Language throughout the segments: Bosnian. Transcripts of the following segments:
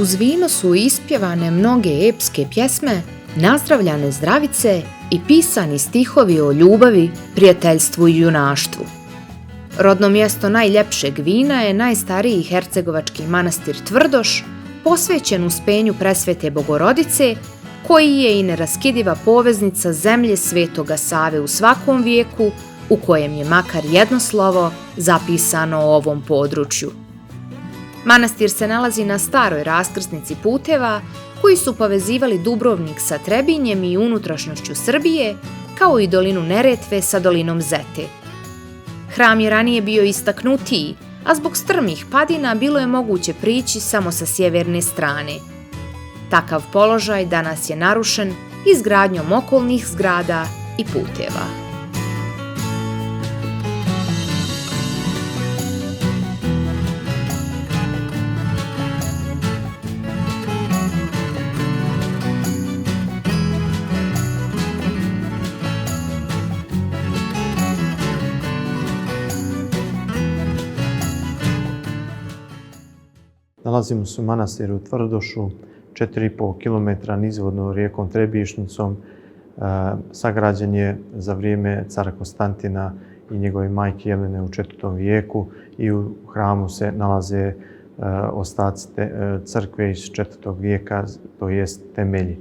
Uz vino su ispjevane mnoge epske pjesme, nazdravljane zdravice i pisani stihovi o ljubavi, prijateljstvu i junaštvu. Rodno mjesto najljepšeg vina je najstariji hercegovački manastir Tvrdoš, posvećen uspenju presvete Bogorodice, koji je i neraskidiva poveznica zemlje Svetoga Save u svakom vijeku u kojem je makar jedno slovo zapisano o ovom području. Manastir se nalazi na staroj raskrsnici puteva koji su povezivali Dubrovnik sa Trebinjem i unutrašnjošću Srbije, kao i dolinu Neretve sa dolinom Zete. Hram je ranije bio istaknutiji, a zbog strmih padina bilo je moguće prići samo sa sjeverne strane. Takav položaj danas je narušen izgradnjom okolnih zgrada i puteva. Nalazimo se u manastiru Tvrdošu, 4,5 km nizvodno rijekom Trebišnjicom. Sagrađen je za vrijeme cara Konstantina i njegove majke Jelene u 4. vijeku i u hramu se nalaze ostaci crkve iz 4. vijeka, to jest temelji.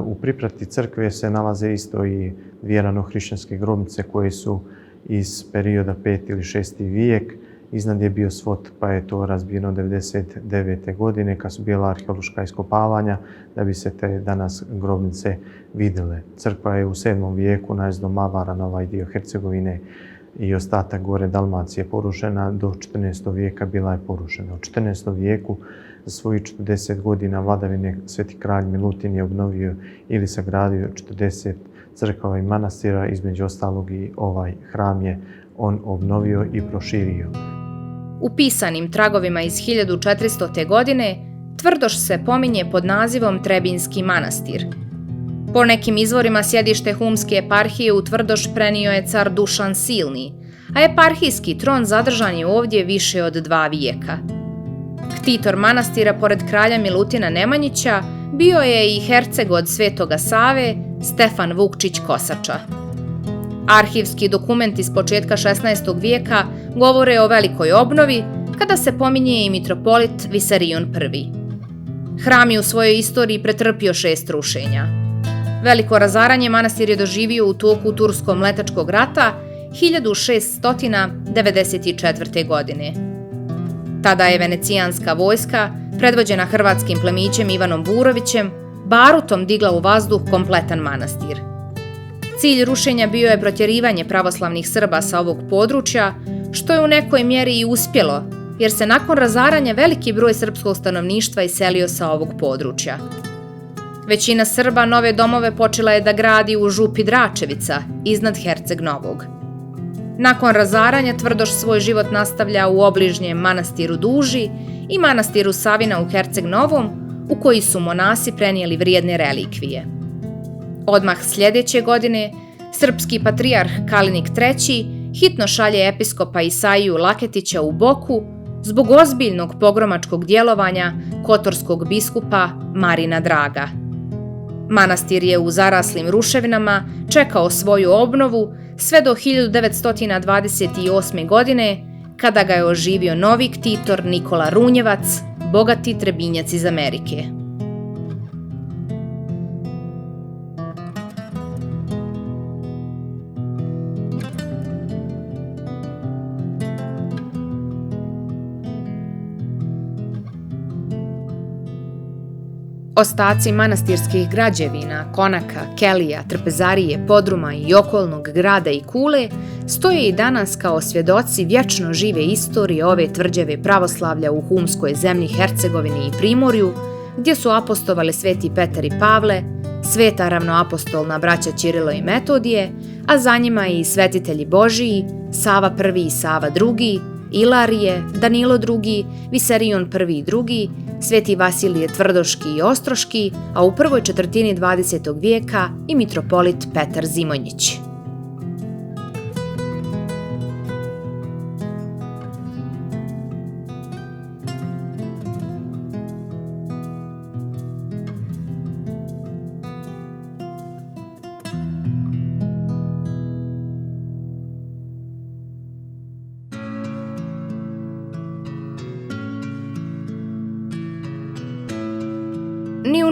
U priprati crkve se nalaze isto i dvije ranohrišćanske grobnice koje su iz perioda 5. ili 6. vijek. Iznad je bio svod, pa je to razbijeno 1999. godine kad su bila arheološka iskopavanja da bi se te danas grobnice vidjele. Crkva je u 7. vijeku najezdom Avara na ovaj dio Hercegovine i ostatak gore Dalmacije porušena, do 14. vijeka bila je porušena. U 14. vijeku za svojih 40 godina vladavine sveti kralj Milutin je obnovio ili sagradio 40 crkava i manastira, između ostalog i ovaj hram je on obnovio i proširio. U pisanim tragovima iz 1400. godine Tvrdoš se pominje pod nazivom Trebinski manastir. Po nekim izvorima sjedište humske eparhije u Tvrdoš prenio je car Dušan Silni, a eparhijski tron zadržan je ovdje više od 2 vijeka. Ktitor manastira pored kralja Milutina Nemanjića bio je i herceg od Svetoga Save Stefan Vukčić Kosača. Arhivski dokumenti s početka 16. vijeka govore o velikoj obnovi, kada se pominje i mitropolit Visarion I. Hram je u svojoj istoriji pretrpio 6 rušenja. Veliko razaranje manastir je doživio u toku Tursko-mletačkog rata 1694. godine. Tada je venecijanska vojska, predvođena hrvatskim plemićem Ivanom Burovićem, barutom digla u vazduh kompletan manastir. Cilj rušenja bio je protjerivanje pravoslavnih Srba sa ovog područja, što je u nekoj mjeri i uspjelo, jer se nakon razaranja veliki broj srpskog stanovništva iselio sa ovog područja. Većina Srba nove domove počela je da gradi u župi Dračevica, iznad Herceg Novog. Nakon razaranja Tvrdoš svoj život nastavlja u obližnjem manastiru Duži i manastiru Savina u Herceg Novom, u koji su monasi prenijeli vrijedne relikvije. Odmah sljedeće godine, srpski patrijarh Kalinik III hitno šalje episkopa Isaiju Laketića u Boku zbog ozbiljnog pogromačkog djelovanja kotorskog biskupa Marina Draga. Manastir je u zaraslim ruševinama čekao svoju obnovu sve do 1928. godine, kada ga je oživio novi ktitor Nikola Runjevac, bogati Trebinjac iz Amerike. Ostaci manastirskih građevina, konaka, kelija, trpezarije, podruma i okolnog grada i kule stoje i danas kao svjedoci vječno žive istorije ove tvrđave pravoslavlja u humskoj zemlji Hercegovini i Primorju, gdje su apostovali sveti Petar i Pavle, sveta ravnoapostolna braća Ćirilo i Metodije, a za njima i svetitelji Božiji, Sava I i Sava II, Ilarije, Danilo II, Visarion I i II, sveti Vasilije Tvrdoški i Ostroški, a u prvoj četvrtini 20. vijeka i mitropolit Petar Zimonjić.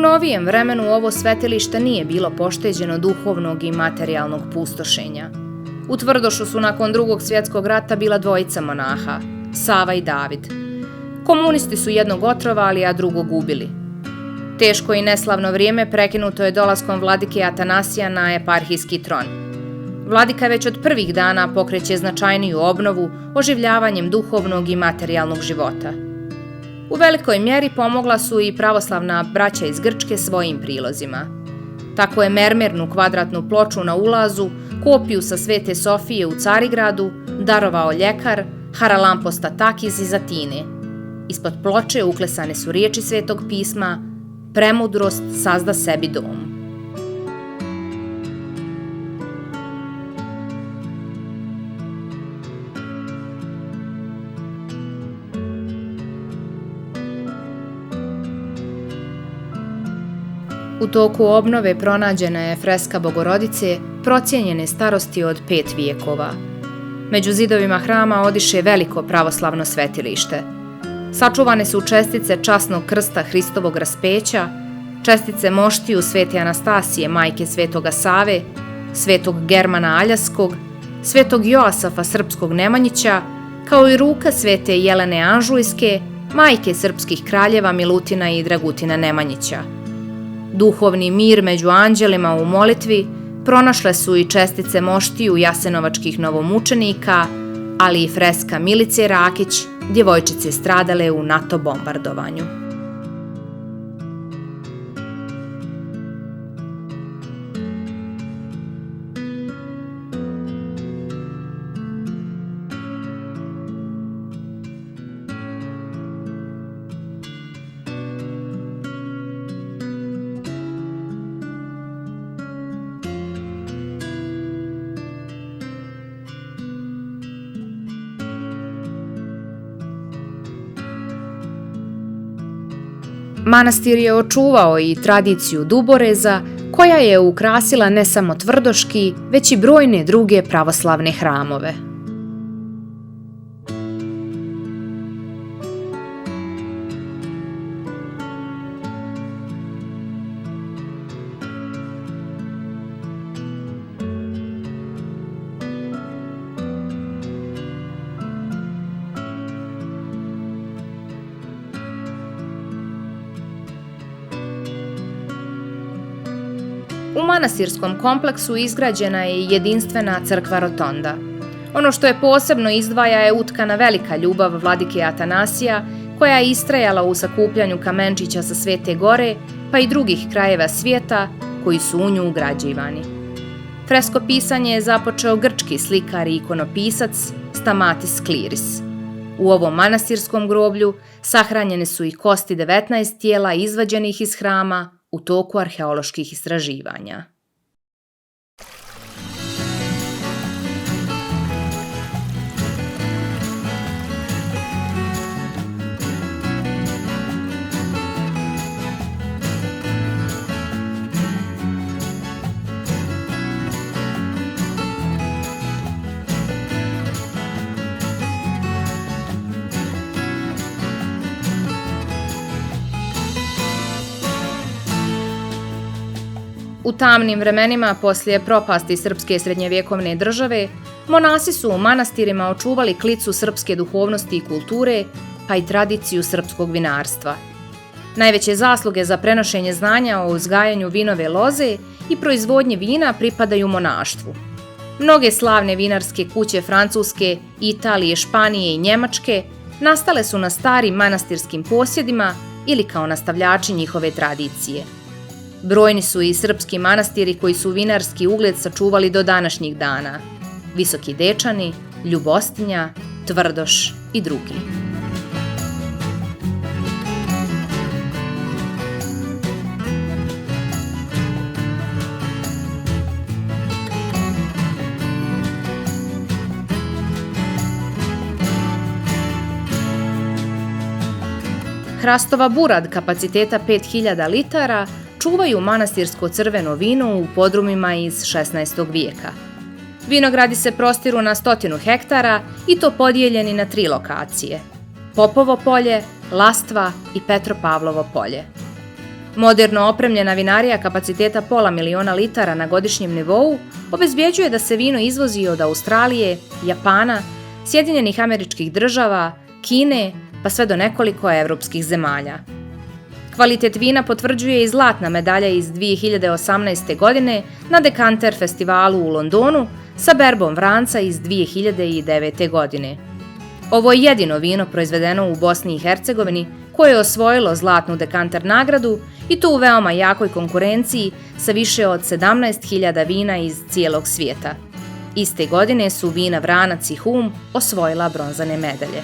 novijem vremenu ovo svetilište nije bilo pošteđeno duhovnog i materijalnog pustošenja. U Tvrdošu su nakon Drugog svjetskog rata bila dvojica monaha, Sava i David. Komunisti su jednog otrovali, a drugog ubili. Teško i neslavno vrijeme prekinuto je dolaskom vladike Atanasija na eparhijski tron. Vladika već od prvih dana pokreće značajniju obnovu oživljavanjem duhovnog i materijalnog života. U velikoj mjeri pomogla su i pravoslavna braća iz Grčke svojim prilozima. Tako je mermernu kvadratnu ploču na ulazu, kopiju sa Svete Sofije u Carigradu, darovao ljekar Haralamposta Takis iz Atine. Ispod ploče uklesane su riječi Svetog pisma: "Premudrost sazda sebi dom." U toku obnove pronađena je freska Bogorodice procijenjene starosti od 5 vijekova. Među zidovima hrama odiše veliko pravoslavno svetilište. Sačuvane su čestice časnog krsta Hristovog raspeća, čestice moštiju Svete Anastasije, majke Svetoga Save, Svetog Germana Aljaskog, Svetog Joasafa Srpskog Nemanjića, kao i ruka Svete Jelene Anžujske, majke srpskih kraljeva Milutina i Dragutina Nemanjića. Duhovni mir među anđelima u molitvi pronašle su i čestice moštiju jasenovačkih novomučenika, ali i freska Milice Rakić, djevojčice stradale u NATO bombardovanju. Manastir je očuvao i tradiciju duboreza, koja je ukrasila ne samo tvrdoški, već i brojne druge pravoslavne hramove. U manastirskom kompleksu izgrađena je jedinstvena crkva rotonda. Ono što je posebno izdvaja je utkana velika ljubav vladike Atanasija, koja je istrajala u sakupljanju kamenčića sa Svete Gore, pa i drugih krajeva svijeta koji su u nju ugrađivani. Freskopisanje je započeo grčki slikar i ikonopisac Stamatis Kliris. U ovom manastirskom groblju sahranjene su i kosti 19 tijela izvađenih iz hrama u toku arheoloških istraživanja. U tamnim vremenima poslije propasti srpske srednjevjekovne države, monasi su u manastirima očuvali klicu srpske duhovnosti i kulture, pa i tradiciju srpskog vinarstva. Najveće zasluge za prenošenje znanja o uzgajanju vinove loze i proizvodnji vina pripadaju monaštvu. Mnoge slavne vinarske kuće Francuske, Italije, Španije i Njemačke nastale su na starim manastirskim posjedima ili kao nastavljači njihove tradicije. Brojni su i srpski manastiri koji su vinarski ugled sačuvali do današnjih dana: Visoki Dečani, Ljubostinja, Tvrdoš i drugi. Hrastova burad kapaciteta 5000 litara čuvaju manastirsko crveno vino u podrumima iz 16. vijeka. Vinogradi se prostiru na 100 hektara i to podijeljeni na 3 lokacije: Popovo polje, Lastva i Petropavlovo polje. Moderno opremljena vinarija kapaciteta 500.000 litara na godišnjem nivou obezbjeđuje da se vino izvozi od Australije, Japana, Sjedinjenih Američkih Država, Kine, pa sve do nekoliko evropskih zemalja. Kvalitet vina potvrđuje i zlatna medalja iz 2018. godine na Dekanter festivalu u Londonu sa berbom vranca iz 2009. godine. Ovo je jedino vino proizvedeno u Bosni i Hercegovini koje je osvojilo zlatnu Dekanter nagradu i to u veoma jakoj konkurenciji sa više od 17.000 vina iz cijelog svijeta. Iste godine su vina Vranac i Hum osvojila bronzane medalje.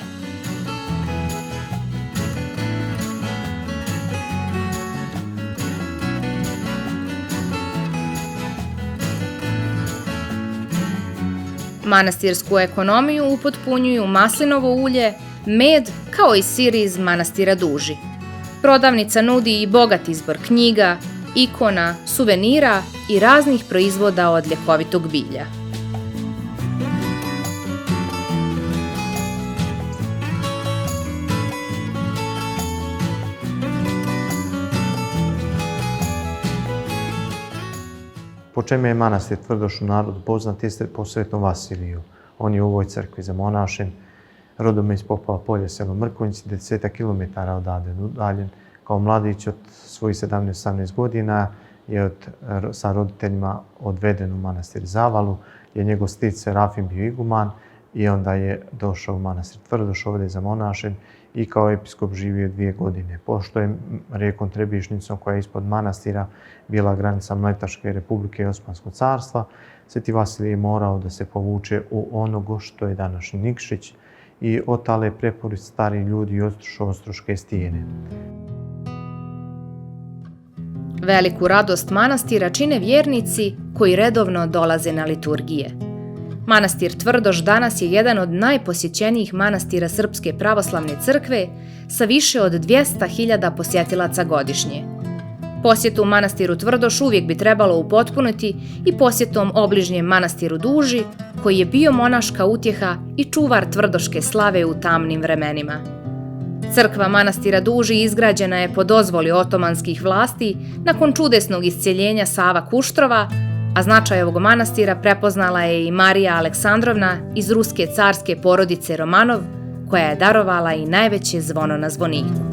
Manastirsku ekonomiju upotpunjuju maslinovo ulje, med kao i sir iz manastira Duži. Prodavnica nudi i bogat izbor knjiga, ikona, suvenira i raznih proizvoda od ljekovitog bilja. Po čemu je manastir Tvrdoš u narodu poznat jeste po Svetom Vasiliju. On je u ovoj crkvi zamonašen, rodom iz Popova Polje, selo Mrkonjici, 10 km odavde udaljen. Kao mladić od svojih 17-18 godina je sa roditeljima odveden u manastir Zavalu, je njegov stric Serafim bio iguman i onda je došao u manastir Tvrdoš, ovdje zamonašen i kao episkop živio 2 godine. Pošto je rijekom Trebišnicom, koja je ispod manastira bila granica Mletačke republike i Osmanskog carstva, Sveti Vasilij je morao da se povuče u onogo što je današnji Nikšić i otale preporuč stari ljudi Ostroške stijene. Veliku radost manastira čine vjernici koji redovno dolaze na liturgije. Manastir Tvrdoš danas je jedan od najposjećenijih manastira Srpske pravoslavne crkve sa više od 200.000 posjetilaca godišnje. Posjetu manastiru Tvrdoš uvijek bi trebalo upotpuniti i posjetom obližnjem manastiru Duži, koji je bio monaška utjeha i čuvar tvrdoške slave u tamnim vremenima. Crkva manastira Duži izgrađena je po dozvoli otomanskih vlasti nakon čudesnog iscjeljenja Sava Kuštrova, a značaj ovog manastira prepoznala je i Marija Aleksandrovna iz ruske carske porodice Romanov, koja je darovala i najveće zvono na zvoniku.